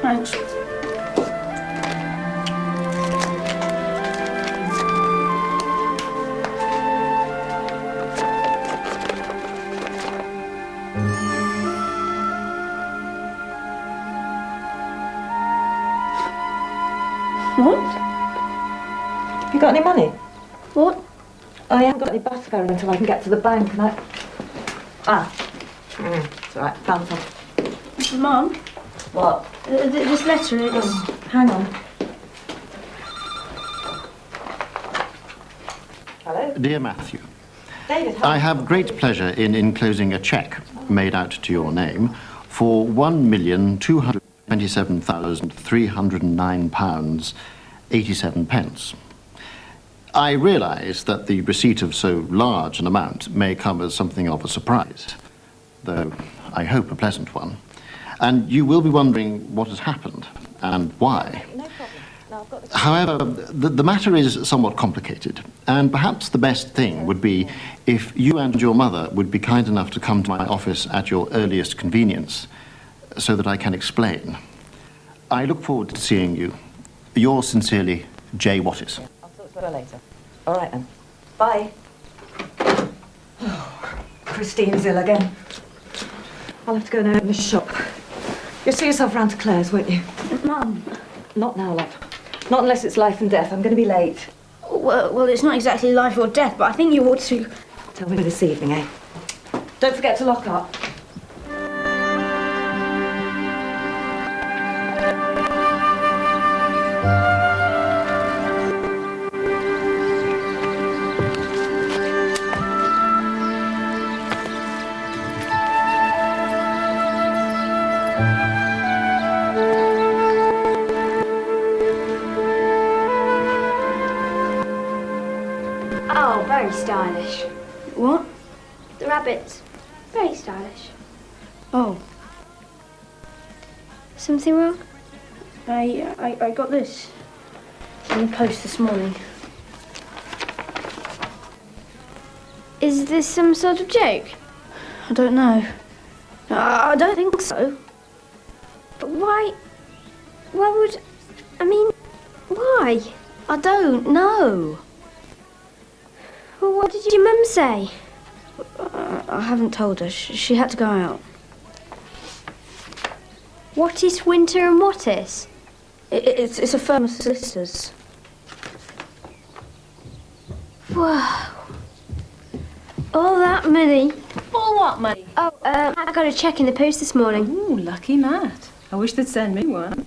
Thanks. What? Have you got any money? What? I haven't got any bus fare until I can get to the bank and I... It's all right, found some. Mum? What? This letter is... Hang on. Hello? Dear Matthew, David, I have great pleasure in enclosing a cheque made out to your name for £1,227,309.87. I realise that the receipt of so large an amount may come as something of a surprise, though I hope a pleasant one. And you will be wondering what has happened and why. No problem. No, I've got the... However, the matter is somewhat complicated, and perhaps the best thing would be if you and your mother would be kind enough to come to my office at your earliest convenience, so that I can explain. I look forward to seeing you. Yours sincerely, J. Wattis. I'll talk to her later. All right, then. Bye. Oh, Christine's ill again. I'll have to go and open the shop. You'll see yourself round to Claire's, won't you? Mum. Not now, love. Not unless it's life and death. I'm going to be late. Well, it's not exactly life or death, but I think you ought to... Tell me this evening, eh? Don't forget to lock up. Oh, very stylish. What? The rabbits. Very stylish. Oh. Something wrong? I got this in the post this morning. Is this some sort of joke? I don't know. I don't think so. But why would... I mean, why? I don't know. Well, what did your mum say? I haven't told her. She had to go out. What is Winter and what is? It's a firm of solicitors. Whoa. All that money. All what money? Oh, I got a cheque in the post this morning. Ooh, lucky Matt. I wish they'd send me one.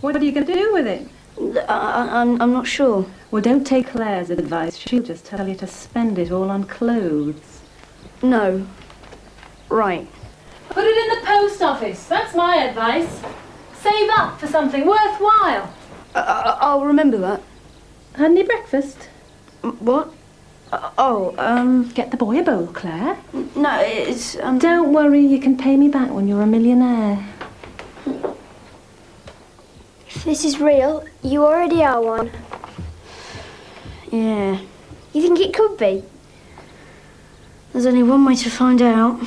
What are you going to do with it? I'm not sure. Well, don't take Claire's advice. She'll just tell you to spend it all on clothes. No. Right. Put it in the post office. That's my advice. Save up for something worthwhile. I'll remember that. Had any breakfast? What? Get the boy a bowl, Claire. No, it's, Don't worry, you can pay me back when you're a millionaire. If this is real, you already are one. Yeah. You think it could be? There's only one way to find out.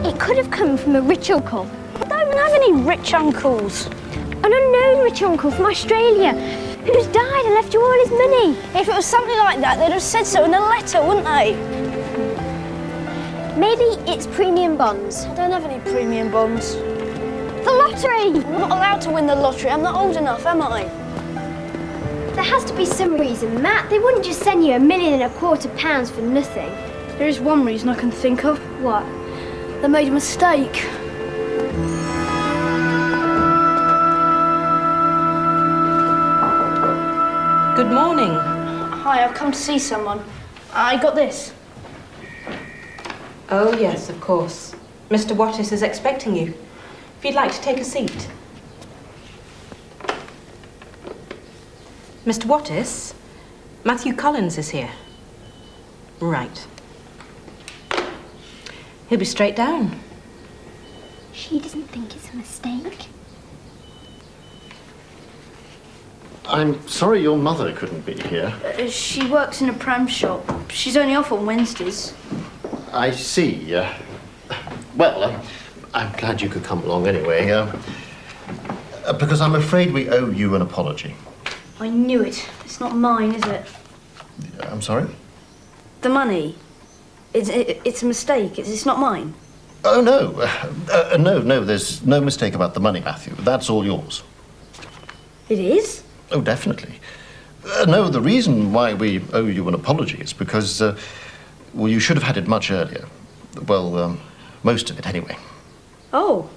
It could have come from a rich uncle. I don't have any rich uncles. An unknown rich uncle from Australia who's died and left you all his money. If it was something like that, they'd have said so in a letter, wouldn't they? Maybe it's premium bonds. I don't have any premium bonds. The lottery! I'm not allowed to win the lottery. I'm not old enough, am I? There has to be some reason, Matt. They wouldn't just send you £1.25 million for nothing. There is one reason I can think of. What? They made a mistake. Good morning. Hi, I've come to see someone. I got this. Oh, yes, of course. Mr. Wattis is expecting you. If you'd like to take a seat. Mr. Wattis, Matthew Collins is here. Right. He'll be straight down. She doesn't think it's a mistake. I'm sorry your mother couldn't be here. She works in a pram shop. She's only off on Wednesdays. I see. Well, I'm glad you could come along anyway. Because I'm afraid we owe you an apology. I knew it. It's not mine, is it? I'm sorry? The money. It's a mistake. It's not mine. Oh, no. No, there's no mistake about the money, Matthew. That's all yours. It is? Oh, definitely. No, the reason why we owe you an apology is because, well, you should have had it much earlier. Well, most of it anyway. Oh.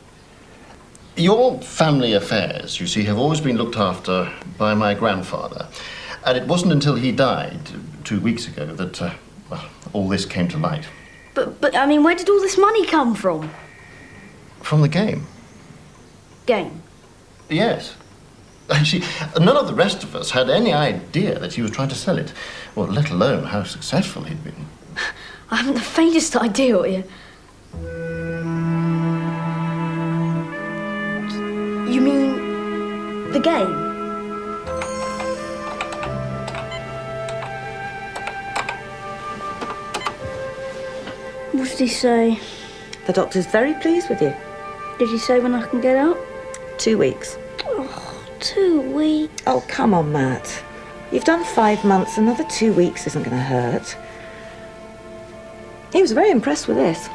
Your family affairs, you see, have always been looked after by my grandfather. And it wasn't until he died 2 weeks ago that, well, all this came to light. But, I mean, where did all this money come from? From the game. Game? Yes. Actually, none of the rest of us had any idea that he was trying to sell it, well, let alone how successful he'd been. I haven't the faintest idea what you... You mean the game? What did he say? The doctor's very pleased with you. Did he say when I can get out? 2 weeks. Oh, 2 weeks. Oh, come on, Matt. You've done 5 months. Another 2 weeks isn't going to hurt. He was very impressed with this.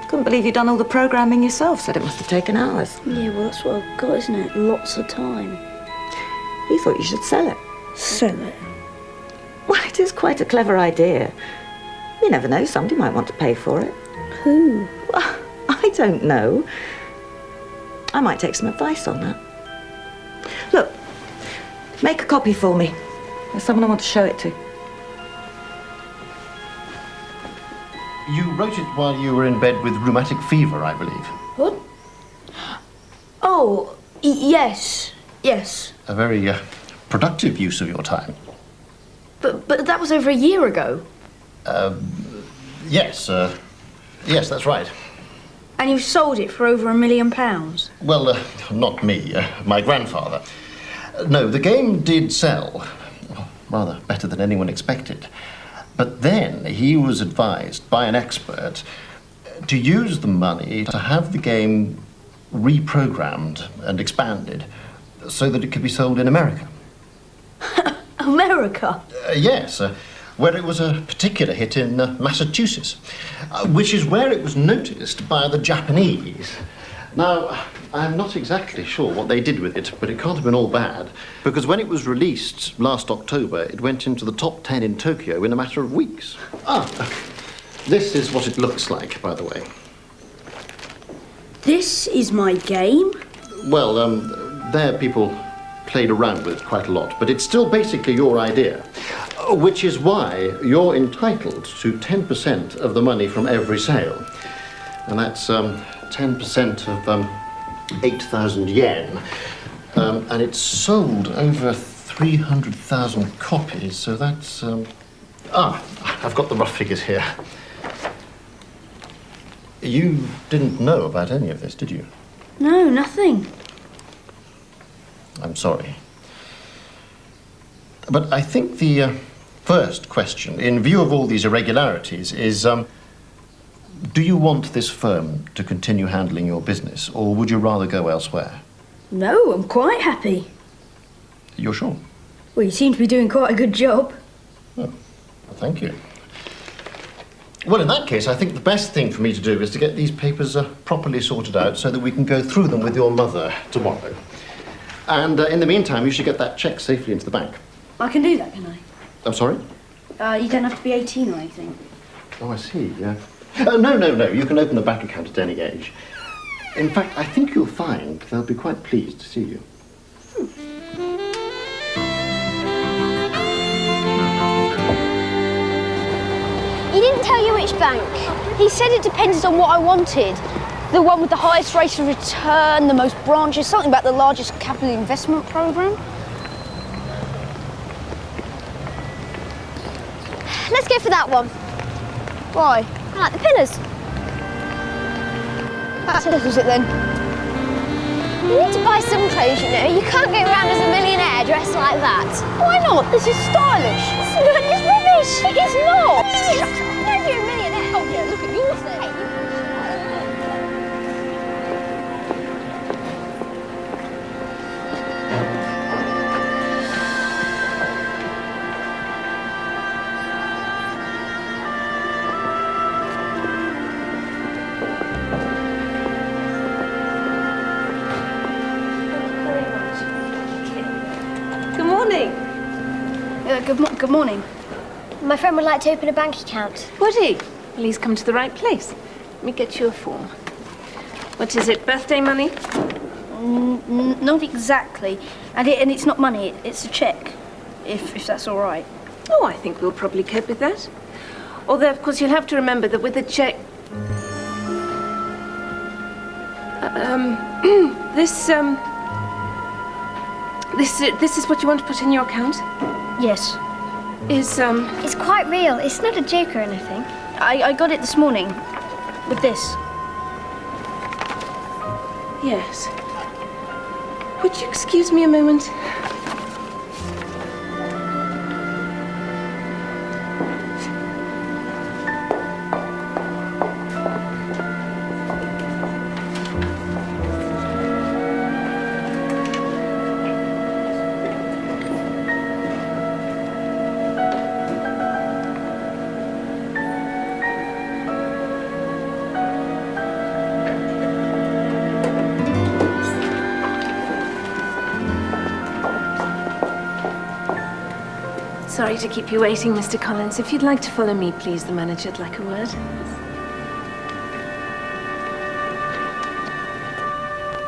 Couldn't believe you'd done all the programming yourself. Said it must have taken hours. Yeah, well, that's what I've got, isn't it? Lots of time. He thought you should sell it. Sell it? Well, it is quite a clever idea. You never know, somebody might want to pay for it. Who? Well, I don't know. I might take some advice on that. Look, make a copy for me. There's someone I want to show it to. You wrote it while you were in bed with rheumatic fever, I believe. What? Oh, yes. Yes. A very productive use of your time. But that was over a year ago. Yes, yes, that's right. And you sold it for over £1 million? Well, not me, my grandfather. No, the game did sell. Rather better than anyone expected. But then he was advised by an expert to use the money to have the game reprogrammed and expanded so that it could be sold in America. America? Yes, where it was a particular hit in Massachusetts, which is where it was noticed by the Japanese. Now, I'm not exactly sure what they did with it, but it can't have been all bad, because when it was released last October, it went into the top 10 in Tokyo in a matter of weeks. This is what it looks like, by the way. This is my game? Well, there people played around with it quite a lot, but it's still basically your idea, which is why you're entitled to 10% of the money from every sale. And that's 10% of 8,000 yen. And it's sold over 300,000 copies, so that's... I've got the rough figures here. You didn't know about any of this, did you? No, nothing. I'm sorry. But I think the first question, in view of all these irregularities, is do you want this firm to continue handling your business, or would you rather go elsewhere? No, I'm quite happy. You're sure? Well, you seem to be doing quite a good job. Oh, well, thank you. Well, in that case, I think the best thing for me to do is to get these papers properly sorted out so that we can go through them with your mother tomorrow. And in the meantime, you should get that cheque safely into the bank. I can do that, can I? I'm sorry? You don't have to be 18 or anything. Oh, I see, yeah. No. You can open a bank account at any age. In fact, I think you'll find they'll be quite pleased to see you. He didn't tell you which bank. He said it depended on what I wanted. The one with the highest rate of return, the most branches, something about the largest capital investment programme. Let's go for that one. Why? I like the pillars. That settles it then. You need to buy some clothes, you know. You can't go around as a millionaire dress like that? Why not? This is stylish. It's rubbish. It is not. Shut up. Don't be a millionaire. Oh, yeah, look at yours then. Good morning. My friend would like to open a bank account. Would he? Well, he's come to the right place. Let me get you a form. What is it, birthday money? Not exactly. And it's not money, it's a cheque, if that's all right. Oh, I think we'll probably cope with that. Although, of course, you'll have to remember that with a cheque... This is what you want to put in your account? Yes. It's quite real. It's not a joke or anything. I got it this morning with this. Yes. Would you excuse me a moment? Sorry to keep you waiting, Mr. Collins. If you'd like to follow me, please, the manager'd like a word.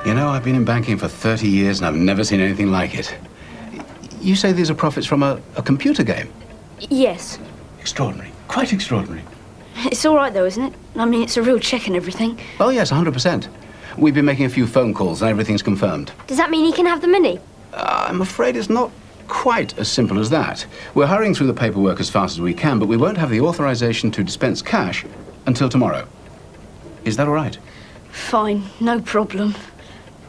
You know, I've been in banking for 30 years and I've never seen anything like it. You say these are profits from a computer game? Yes. Extraordinary. Quite extraordinary. It's all right, though, isn't it? I mean, it's a real cheque and everything. Oh, yes, 100%. We've been making a few phone calls and everything's confirmed. Does that mean he can have the money? I'm afraid it's not quite as simple as that. We're hurrying through the paperwork as fast as we can, but we won't have the authorization to dispense cash until tomorrow. Is that all right? Fine, no problem.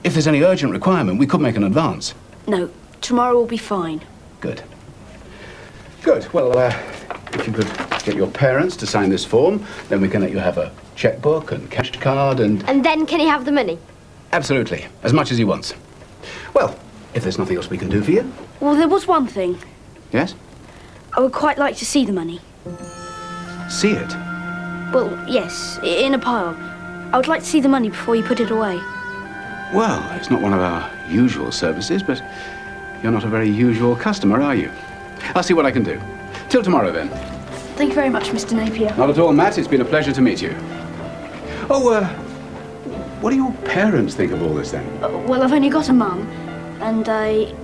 If there's any urgent requirement, we could make an advance. No, tomorrow will be fine. Good. Good. Well, if you could get your parents to sign this form, then we can let you have a checkbook and cash card and... And then can he have the money? Absolutely. As much as he wants. Well, if there's nothing else we can do for you. Well, there was one thing. Yes? I would quite like to see the money. See it? Well, yes, in a pile. I would like to see the money before you put it away. Well, it's not one of our usual services, but you're not a very usual customer, are you? I'll see what I can do. Till tomorrow, then. Thank you very much, Mr. Napier. Not at all, Matt. It's been a pleasure to meet you. Oh, what do your parents think of all this, then? Well, I've only got a mum, and I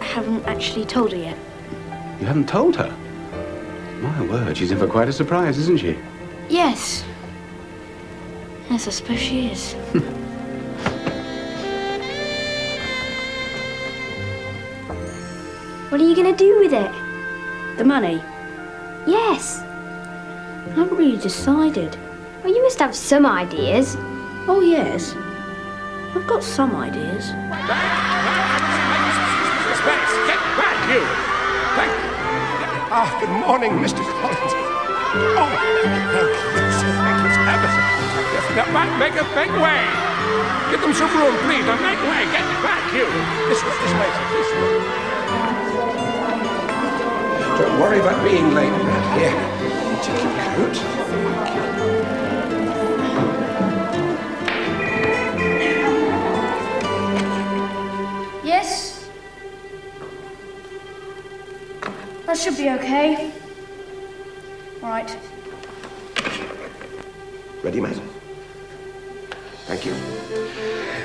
haven't actually told her yet. You haven't told her? My word, she's in for quite a surprise, isn't she? Yes. Yes, I suppose she is. What are you going to do with it? The money? Yes. I haven't really decided. Well, you must have some ideas. Oh, yes. I've got some ideas. Get back, you! Good morning, Mr. Collins. Oh, thank you ever so much. Now, make a big way. Give them some room, please. Now, make way. Get back, you. This way. Don't worry about being late, Matt. Here, take your coat. Yes? That should be okay. All right. Ready, Matt? Thank you.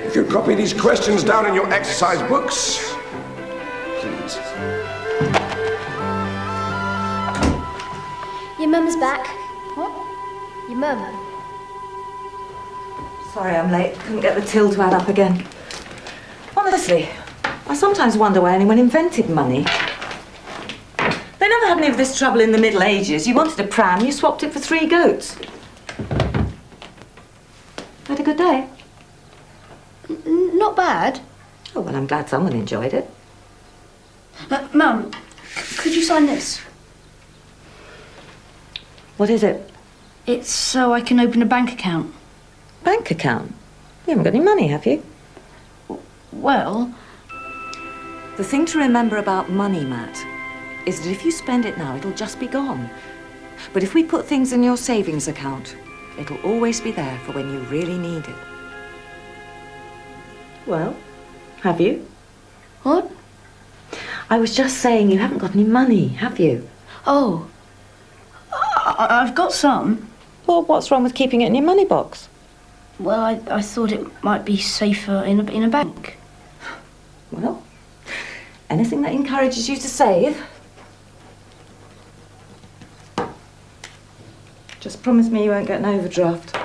If you'll copy these questions down in your exercise books, please. Your mum's back. What? Your mum. Sorry I'm late. Couldn't get the till to add up again. Honestly, I sometimes wonder why anyone invented money. They never had any of this trouble in the Middle Ages. You wanted a pram, you swapped it for 3 goats. Had a good day? Not bad. Oh, well, I'm glad someone enjoyed it. Mum, could you sign this? What is it? It's so I can open a bank account. Bank account? You haven't got any money, have you? Well, The thing to remember about money, Matt, is that if you spend it now, it'll just be gone. But if we put things in your savings account, it'll always be there for when you really need it. Well, have you? what? I was just saying you haven't got any money, have you? Oh, I've got some. Well, what's wrong with keeping it in your money box? Well, I thought it might be safer in a bank. Well, anything that encourages you to save. Just promise me you won't get an overdraft.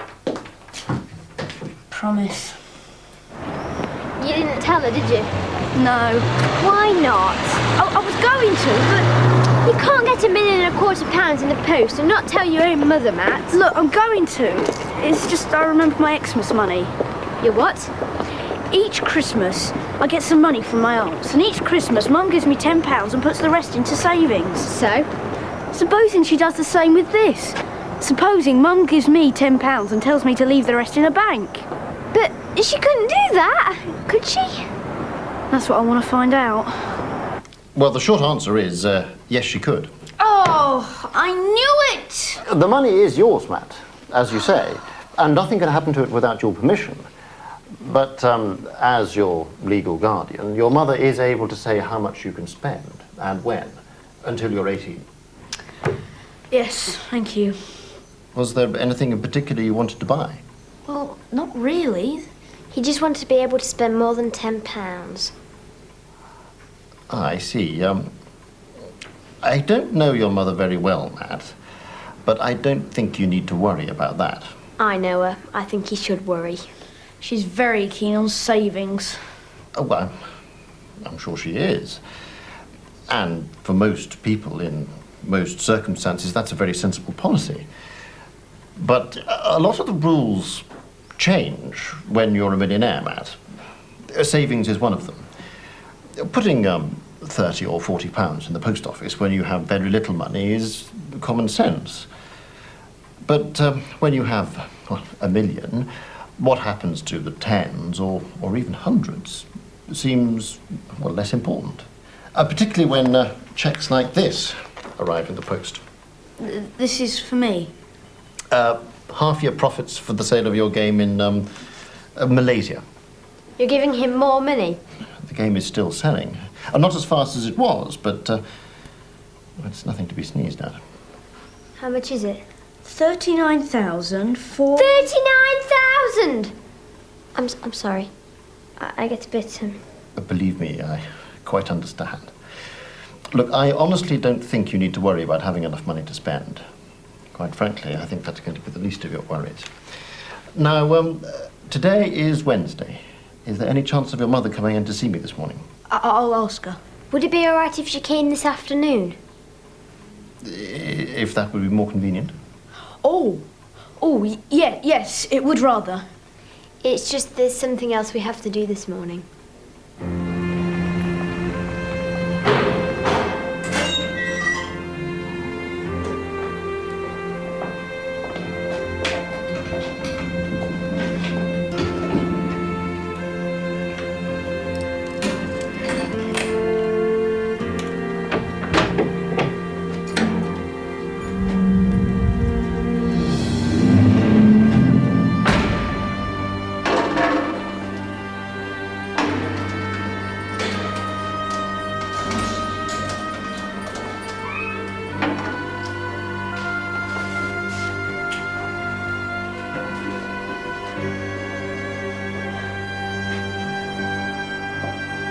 Promise. You didn't tell her, did you? No. Why not? I was going to, but You can't get £1.25 million in the post and not tell your own mother, Matt. look, I'm going to. It's just I remember my Xmas money. Your what? Each Christmas, I get some money from my aunts, and each Christmas, Mum gives me £10 and puts the rest into savings. So? Supposing she does the same with this. Supposing Mum gives me £10 and tells me to leave the rest in a bank. But she couldn't do that, could she? That's what I want to find out. Well, the short answer is yes, she could. Oh, I knew it! The money is yours, Matt, as you say, and nothing can happen to it without your permission. But as your legal guardian, your mother is able to say how much you can spend and when, until you're 18. Yes, thank you. Was there anything in particular you wanted to buy? Well, not really. He just wanted to be able to spend more than £10. I see. I don't know your mother very well, Matt, but I don't think you need to worry about that. I know her. I think he should worry. She's very keen on savings. Oh, well, I'm sure she is. And for most people in most circumstances, that's a very sensible policy. But a lot of the rules change when you're a millionaire, Matt. Savings is one of them. Putting 30 or 40 pounds in the post office when you have very little money is common sense. But when you have $1 million, what happens to the tens or even hundreds seems, well, less important. Particularly when checks like this arrive in the post. This is for me. Half your profits for the sale of your game in Malaysia. You're giving him more money? The game is still selling. Not as fast as it was, but it's nothing to be sneezed at. How much is it? 39,000 for... 39,000! I'm sorry. I get a bit... Believe me, I quite understand. Look, I honestly don't think you need to worry about having enough money to spend. Quite frankly, I think that's going to be the least of your worries. Now, today is Wednesday. Is there any chance of your mother coming in to see me this morning? I'll ask her. Would it be all right if she came this afternoon? If that would be more convenient. Oh, yeah, yes, it would rather. It's just there's something else we have to do this morning.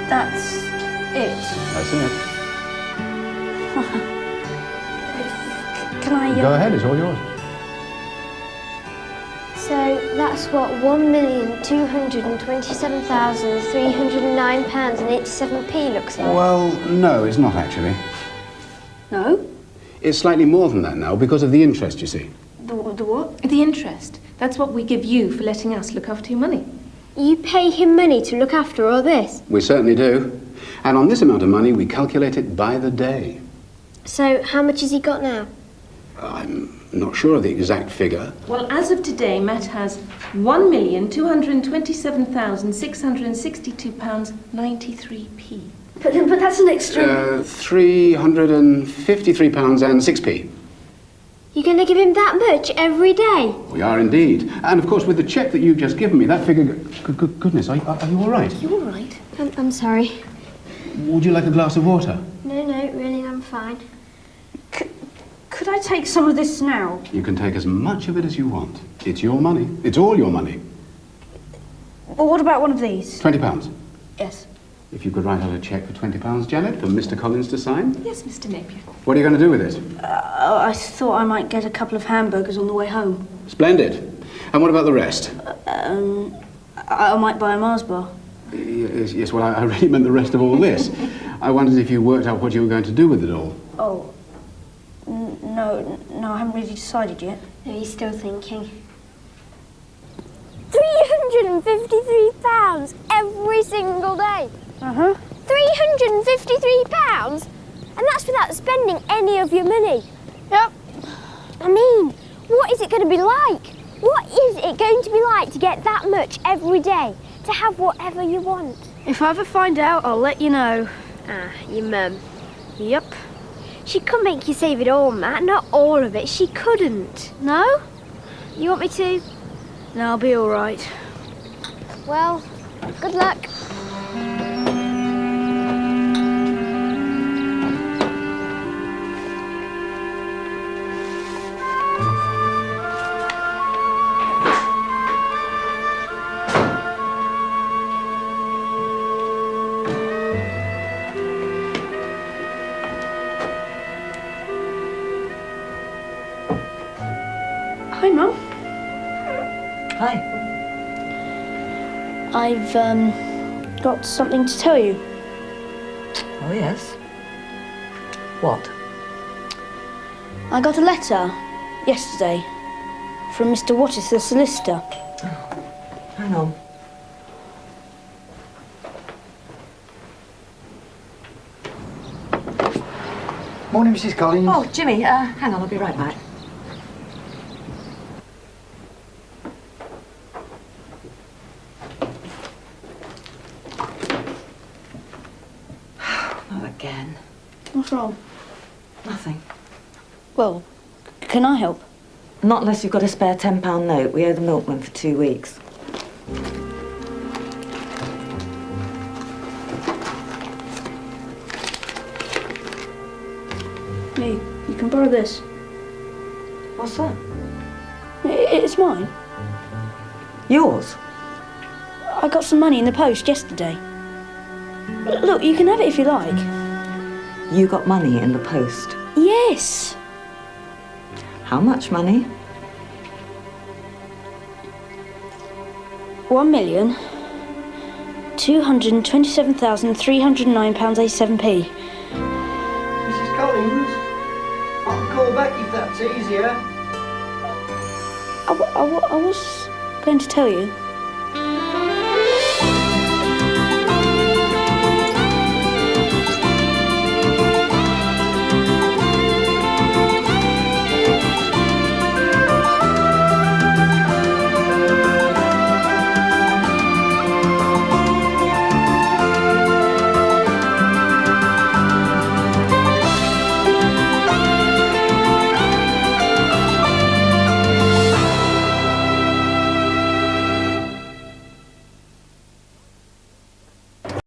That's it. That's it. Can I... Go ahead, it's all yours. So that's what £1,227,309.87p looks like. Well, no, it's not actually. No? It's slightly more than that now because of the interest, you see. The what? The interest. That's what we give you for letting us look after your money. You pay him money to look after all this? We certainly do. And on this amount of money, we calculate it by the day. So, how much has he got now? I'm not sure of the exact figure. Well, as of today, Matt has £1,227,662.93p. But that's an extra... £353.06. You're going to give him that much every day? We are indeed. And of course, with the cheque that you've just given me, that figure... Goodness, are you all right? You all right? I'm sorry. Would you like a glass of water? No, really, I'm fine. Could I take some of this now? You can take as much of it as you want. It's your money. It's all your money. Well, what about one of these? £20. Yes. If you could write out a cheque for £20, Janet, for Mr. Collins to sign. Yes, Mr. Napier. What are you going to do with it? I thought I might get a couple of hamburgers on the way home. Splendid. And what about the rest? I might buy a Mars bar. Yes, well, I really meant the rest of all this. I wondered if you worked out what you were going to do with it all. Oh. No, I haven't really decided yet. No, he's still thinking. £353 every single day. Uh-huh. £353? And that's without spending any of your money. Yep. I mean, what is it going to be like? What is it going to be like to get that much every day? To have whatever you want? If I ever find out, I'll let you know. Ah, your mum. Yep. She could make you save it all, Matt. Not all of it. She couldn't. No? You want me to? No, I'll be all right. Well, good luck. Hi, Mum. Hi. I've, got something to tell you. Oh, yes. What? I got a letter yesterday from Mr. Wattis, the solicitor. Hang on. Morning, Mrs. Collins. Oh, Jimmy, hang on, I'll be right back. Not again. What's wrong? Nothing. Well, can I help? Not unless you've got a spare £10 note. We owe the milkman for 2 weeks. Hey, you can borrow this. What's that? It's mine. Yours? I got some money in the post yesterday. Look, you can have it if you like. You got money in the post? Yes. How much money? £1,227,309.87p. Mrs. Collins, I can call back if that's easier. I was going to tell you.